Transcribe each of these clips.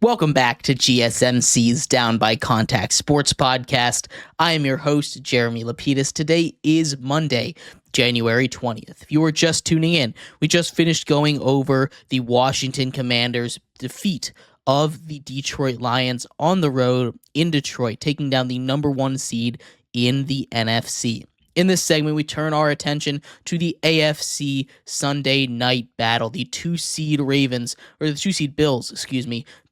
Welcome back to GSMC's Down by Contact Sports Podcast. I am your host, Jeremy Lapidus. Today is Monday, January 20th. If you were just tuning in, we just finished going over the Washington Commanders' defeat of the Detroit Lions on the road in Detroit, taking down the number one seed in the NFC. In this segment, we turn our attention to the AFC Sunday night battle. The two-seed Bills,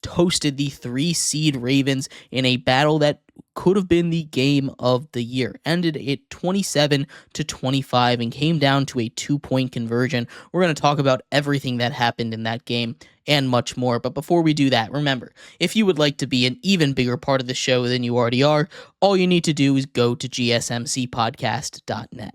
toasted the three-seed Ravens in a battle that could have been the game of the year. Ended it 27-25 and came down to a 2-point conversion. We're going to talk about everything that happened in that game and much more. But before we do that, remember, if you would like to be an even bigger part of the show than you already are, all you need to do is go to gsmcpodcast.net.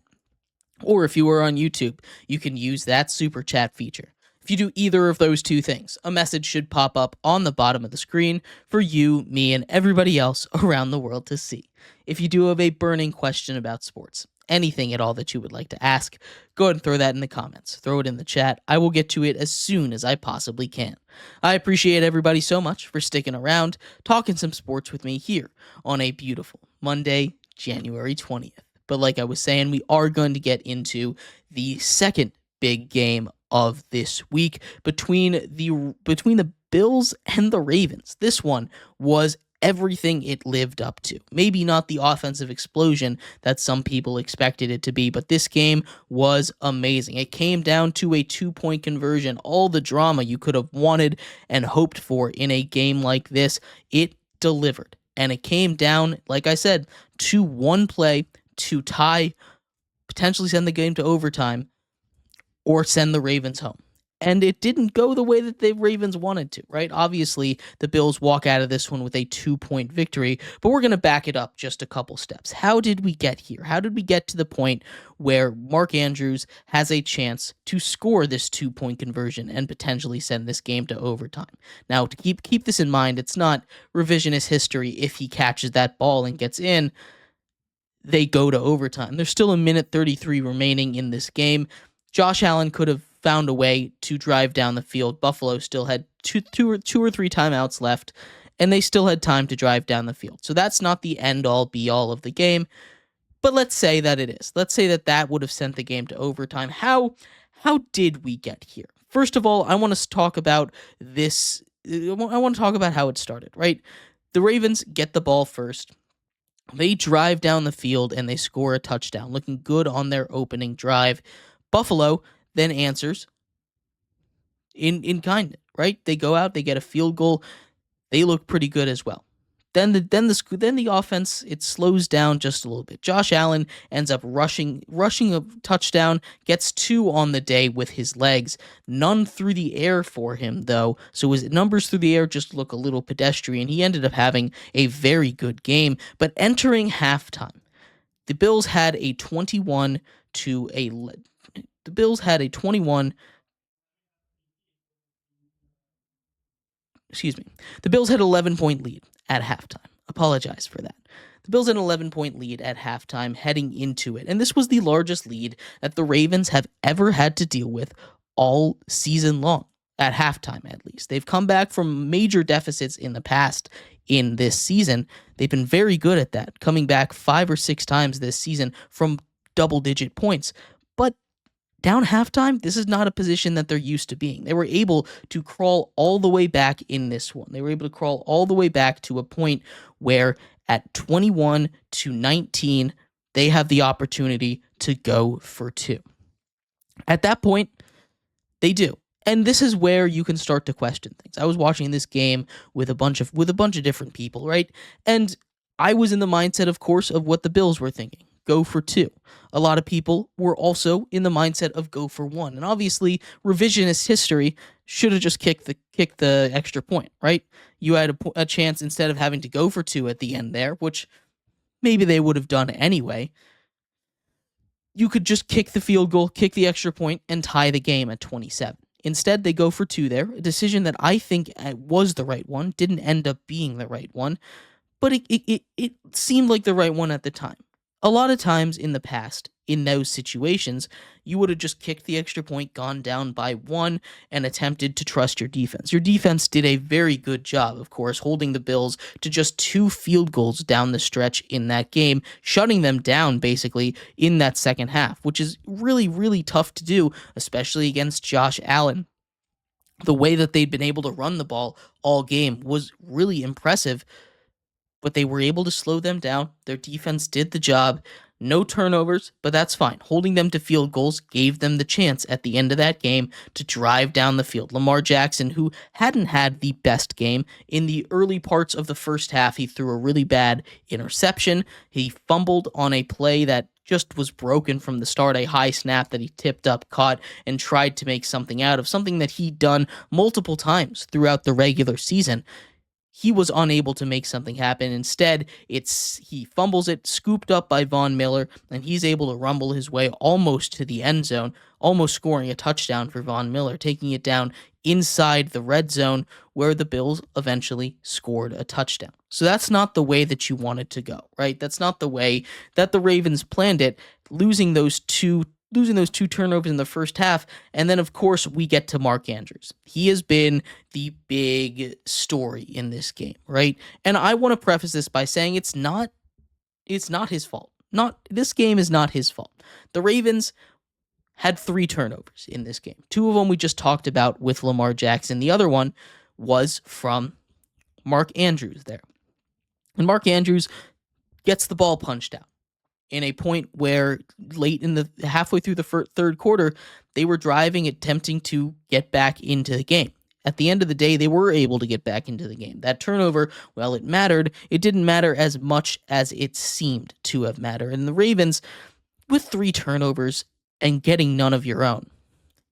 Or if you are on YouTube, you can use that super chat feature. If you do either of those two things, a message should pop up on the bottom of the screen for you, me, and everybody else around the world to see. If you do have a burning question about sports, anything at all that you would like to ask, go ahead and throw that in the comments. Throw it in the chat. I will get to it as soon as I possibly can. I appreciate everybody so much for sticking around, talking some sports with me here on a beautiful Monday, January 20th. But like I was saying, we are going to get into the second big game of this week between the Bills and the Ravens. This one was everything it lived up to. Maybe not the offensive explosion that some people expected it to be, but this game was amazing. It came down to a 2-point conversion. All the drama you could have wanted and hoped for in a game like this, it delivered. And it came down, like I said, to one play to tie, potentially send the game to overtime, or send the Ravens home. And it didn't go the way that the Ravens wanted to, right? Obviously, the Bills walk out of this one with a 2-point victory, but we're going to back it up just a couple steps. How did we get here? How did we get to the point where Mark Andrews has a chance to score this 2-point conversion and potentially send this game to overtime? Now, to keep this in mind, it's not revisionist history. If he catches that ball and gets in, they go to overtime. There's still a minute 33 remaining in this game. Josh Allen could have found a way to drive down the field. Buffalo still had two or three timeouts left, and they still had time to drive down the field. So that's not the end-all, be-all of the game, but let's say that it is. Let's say that would have sent the game to overtime. How did we get here? First of all, I want to talk about this. I want to talk about how it started, right? The Ravens get the ball first. They drive down the field, and they score a touchdown, looking good on their opening drive. Buffalo then answers in kind, right? They go out, they get a field goal, they look pretty good as well. Then the offense, it slows down just a little bit. Josh Allen ends up rushing a touchdown, gets 2 on the day with his legs, none through the air for him though. So his numbers through the air just look a little pedestrian. He ended up having a very good game, but entering halftime, the Bills had a 21 to a The Bills had a 21. The Bills had an 11-point lead at halftime. Apologize for that. The Bills had an 11-point lead at halftime heading into it, and this was the largest lead that the Ravens have ever had to deal with all season long, at halftime at least. They've come back from major deficits in the past in this season. They've been very good at that, coming back 5 or 6 times this season from double-digit points. But down halftime, this is not a position that they're used to being. They were able to crawl all the way back in this one. They were able to crawl all the way back to a point where at 21-19, they have the opportunity to go for 2. At that point, they do. And this is where you can start to question things. I was watching this game with a bunch of different people, right? And I was in the mindset, of course, of what the Bills were thinking. Go for 2. A lot of people were also in the mindset of go for 1. And obviously, revisionist history should have just kicked the extra point, right? You had a chance instead of having to go for 2 at the end there, which maybe they would have done anyway. You could just kick the field goal, kick the extra point, and tie the game at 27. Instead, they go for 2 there, a decision that I think was the right one, didn't end up being the right one, but it seemed like the right one at the time. A lot of times in the past, in those situations, you would have just kicked the extra point, gone down by one, and attempted to trust your defense. Your defense did a very good job, of course, holding the Bills to just 2 field goals down the stretch in that game, shutting them down basically in that second half, which is really, really tough to do, especially against Josh Allen. The way that they'd been able to run the ball all game was really impressive, but they were able to slow them down. Their defense did the job. No turnovers, but that's fine. Holding them to field goals gave them the chance at the end of that game to drive down the field. Lamar Jackson, who hadn't had the best game in the early parts of the first half, he threw a really bad interception. He fumbled on a play that just was broken from the start, a high snap that he tipped up, caught, and tried to make something out of, something that he'd done multiple times throughout the regular season. He was unable to make something happen. Instead, he fumbles it, scooped up by Von Miller, and he's able to rumble his way almost to the end zone, almost scoring a touchdown for Von Miller, taking it down inside the red zone where the Bills eventually scored a touchdown. So that's not the way that you want it to go, right? That's not the way that the Ravens planned it, losing those two turnovers in the first half. And then, of course, we get to Mark Andrews. He has been the big story in this game, right? And I want to preface this by saying it's not his fault. This game is not his fault. The Ravens had 3 turnovers in this game. 2 of them we just talked about with Lamar Jackson. The other one was from Mark Andrews there. And Mark Andrews gets the ball punched out in a point where halfway through the third quarter, they were driving, attempting to get back into the game. At the end of the day, they were able to get back into the game. That turnover, well, it mattered. It didn't matter as much as it seemed to have mattered. And the Ravens, with 3 turnovers and getting none of your own,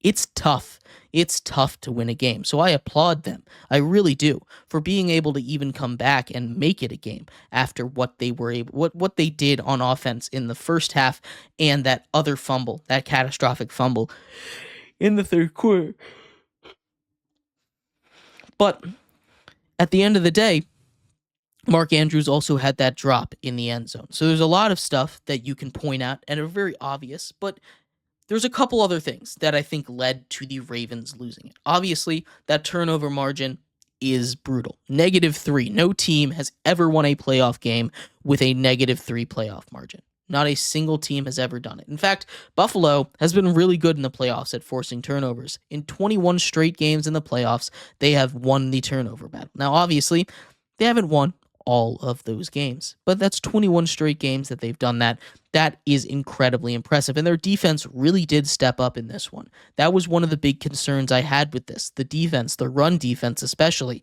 it's tough. It's tough to win a game. So I applaud them. I really do, for being able to even come back and make it a game after what they did on offense in the first half and that other fumble, that catastrophic fumble in the third quarter. But at the end of the day, Mark Andrews also had that drop in the end zone. So there's a lot of stuff that you can point out and are very obvious, but there's a couple other things that I think led to the Ravens losing it. Obviously, that turnover margin is brutal. -3. No team has ever won a playoff game with a -3 playoff margin. Not a single team has ever done it. In fact, Buffalo has been really good in the playoffs at forcing turnovers. In 21 straight games in the playoffs, they have won the turnover battle. Now, obviously, they haven't won all of those games, but that's 21 straight games that they've done that. That is incredibly impressive, and their defense really did step up in this one. That was one of the big concerns I had with this. The defense, the run defense especially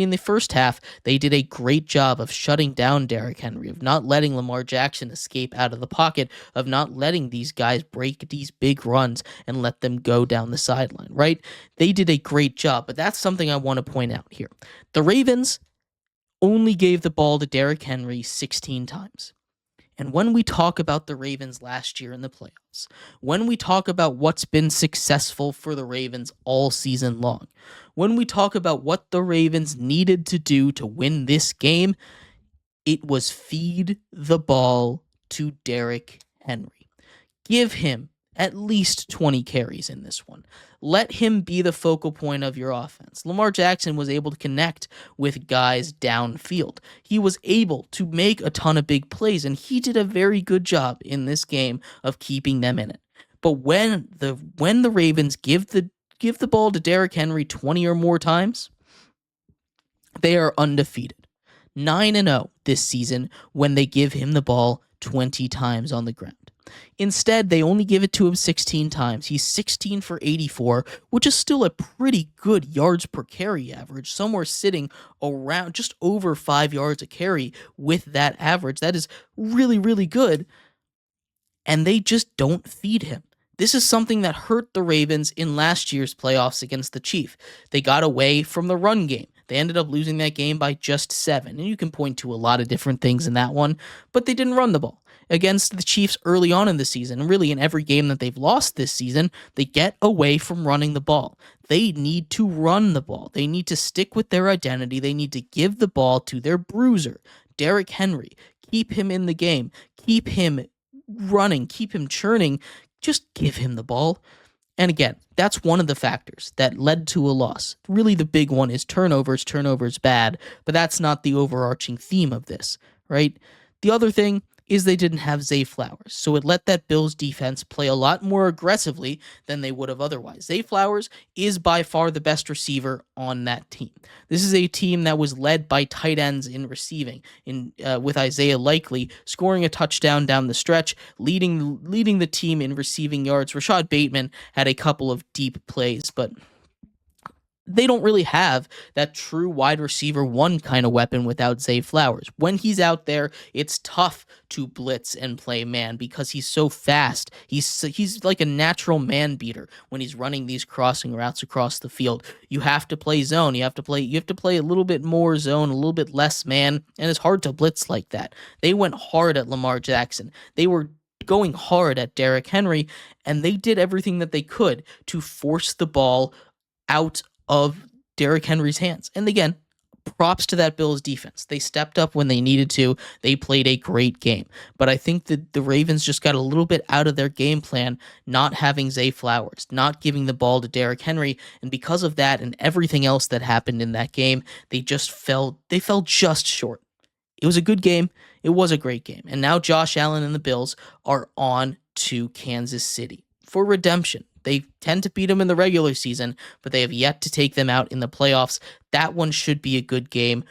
in the first half, they did a great job of shutting down Derrick Henry, of not letting Lamar Jackson escape out of the pocket, of not letting these guys break these big runs and let them go down the sideline, right? They did a great job, but that's something I want to point out here. The Ravens only gave the ball to Derrick Henry 16 times. And when we talk about the Ravens last year in the playoffs, when we talk about what's been successful for the Ravens all season long, when we talk about what the Ravens needed to do to win this game, it was feed the ball to Derrick Henry. Give him at least 20 carries in this one. Let him be the focal point of your offense. Lamar Jackson was able to connect with guys downfield. He was able to make a ton of big plays, and he did a very good job in this game of keeping them in it. But when the Ravens give the ball to Derrick Henry 20 or more times, they are undefeated. 9-0 this season when they give him the ball 20 times on the ground. Instead, they only give it to him 16 times. He's 16 for 84, which is still a pretty good yards per carry average, somewhere sitting around just over 5 yards a carry with that average. That is really, really good. And they just don't feed him. This is something that hurt the Ravens in last year's playoffs against the Chiefs. They got away from the run game. They ended up losing that game by just 7. And you can point to a lot of different things in that one, but they didn't run the ball. Against the Chiefs early on in the season, and really in every game that they've lost this season, they get away from running the ball. They need to run the ball. They need to stick with their identity. They need to give the ball to their bruiser, Derrick Henry. Keep him in the game. Keep him running, keep him churning, just give him the ball. And again, that's one of the factors that led to a loss. Really, the big one is turnovers. Turnovers bad, but that's not the overarching theme of this, right? The other thing is they didn't have Zay Flowers, so it let that Bills defense play a lot more aggressively than they would have otherwise. Zay Flowers is by far the best receiver on that team. This is a team that was led by tight ends in receiving, with Isaiah Likely scoring a touchdown down the stretch, leading the team in receiving yards. Rashad Bateman had a couple of deep plays, but they don't really have that true wide receiver one kind of weapon without Zay Flowers. When he's out there, it's tough to blitz and play man because he's so fast. He's like a natural man beater when he's running these crossing routes across the field. You have to play zone. You have to play a little bit more zone, a little bit less man, and it's hard to blitz like that. They went hard at Lamar Jackson. They were going hard at Derrick Henry, and they did everything that they could to force the ball out of Derrick Henry's hands. And again, props to that Bills defense. They stepped up when they needed to. They played a great game. But I think that the Ravens just got a little bit out of their game plan, not having Zay Flowers, not giving the ball to Derrick Henry. And because of that and everything else that happened in that game, they fell just short. It was a good game. It was a great game. And now Josh Allen and the Bills are on to Kansas City for redemption. They tend to beat them in the regular season, but they have yet to take them out in the playoffs. That one should be a good game.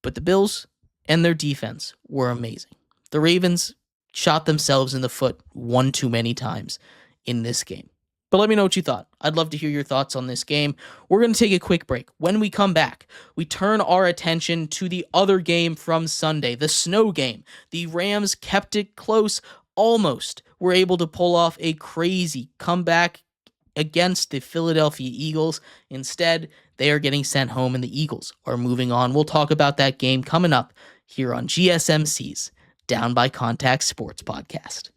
But the Bills and their defense were amazing. The Ravens shot themselves in the foot one too many times in this game. But let me know what you thought. I'd love to hear your thoughts on this game. We're going to take a quick break. When we come back, we turn our attention to the other game from Sunday, the snow game. The Rams kept it close, almost were able to pull off a crazy comeback against the Philadelphia Eagles. Instead, they are getting sent home and the Eagles are moving on. We'll talk about that game coming up here on GSMC's Down by Contact Sports Podcast.